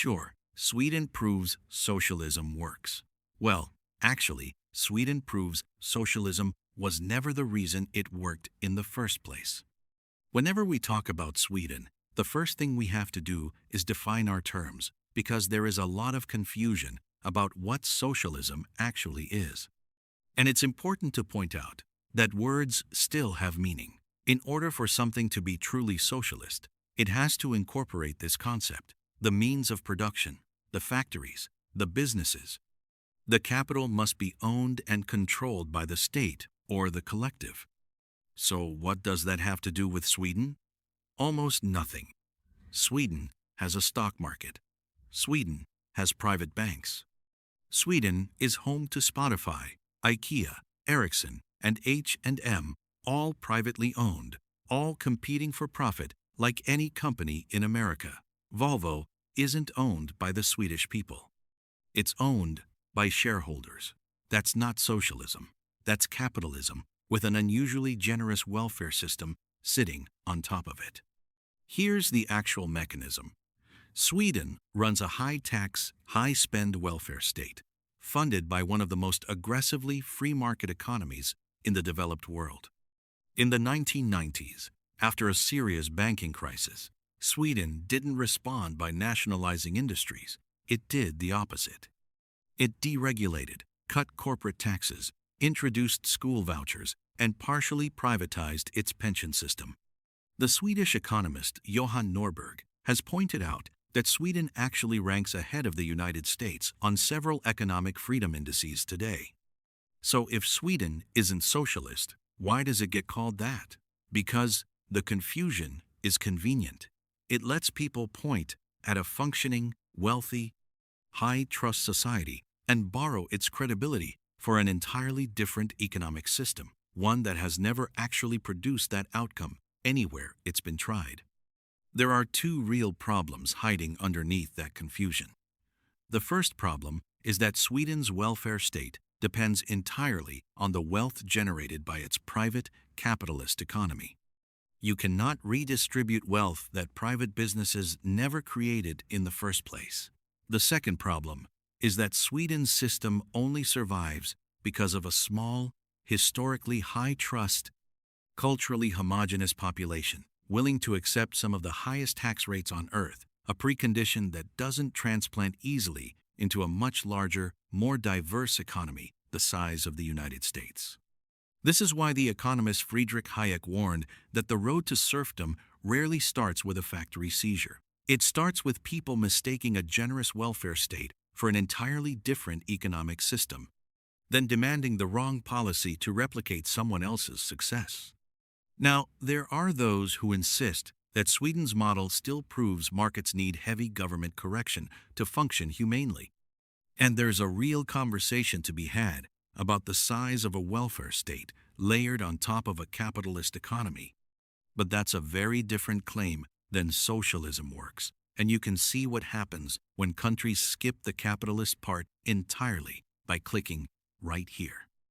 Sure, Sweden proves socialism works. Well, actually, Sweden proves socialism was never the reason it worked in the first place. Whenever we talk about Sweden, the first thing we have to do is define our terms, because there is a lot of confusion about what socialism actually is. And it's important to point out that words still have meaning. In order for something to be truly socialist, it has to incorporate this concept: the means of production, the factories, the businesses. The capital must be owned and controlled by the state or the collective. So what does that have to do with Sweden? Almost nothing. Sweden has a stock market. Sweden has private banks. Sweden is home to Spotify, IKEA, Ericsson, and H&M, all privately owned, all competing for profit like any company in America. Volvo isn't owned by the Swedish people. It's owned by shareholders. That's not socialism. That's capitalism, with an unusually generous welfare system sitting on top of it. Here's the actual mechanism. Sweden runs a high-tax, high-spend welfare state, funded by one of the most aggressively free-market economies in the developed world. In the 1990s, after a serious banking crisis, Sweden didn't respond by nationalizing industries. It did the opposite. It deregulated, cut corporate taxes, introduced school vouchers, and partially privatized its pension system. The Swedish economist Johan Norberg has pointed out that Sweden actually ranks ahead of the United States on several economic freedom indices today. So if Sweden isn't socialist, why does it get called that? Because the confusion is convenient. It lets people point at a functioning, wealthy, high-trust society and borrow its credibility for an entirely different economic system, one that has never actually produced that outcome anywhere it's been tried. There are two real problems hiding underneath that confusion. The first problem is that Sweden's welfare state depends entirely on the wealth generated by its private, capitalist economy. You cannot redistribute wealth that private businesses never created in the first place. The second problem is that Sweden's system only survives because of a small, historically high-trust, culturally homogeneous population willing to accept some of the highest tax rates on earth, a precondition that doesn't transplant easily into a much larger, more diverse economy the size of the United States. This is why the economist Friedrich Hayek warned that the road to serfdom rarely starts with a factory seizure. It starts with people mistaking a generous welfare state for an entirely different economic system, then demanding the wrong policy to replicate someone else's success. Now, there are those who insist that Sweden's model still proves markets need heavy government correction to function humanely. And there's a real conversation to be had about the size of a welfare state layered on top of a capitalist economy. But that's a very different claim than socialism works, and you can see what happens when countries skip the capitalist part entirely by clicking right here.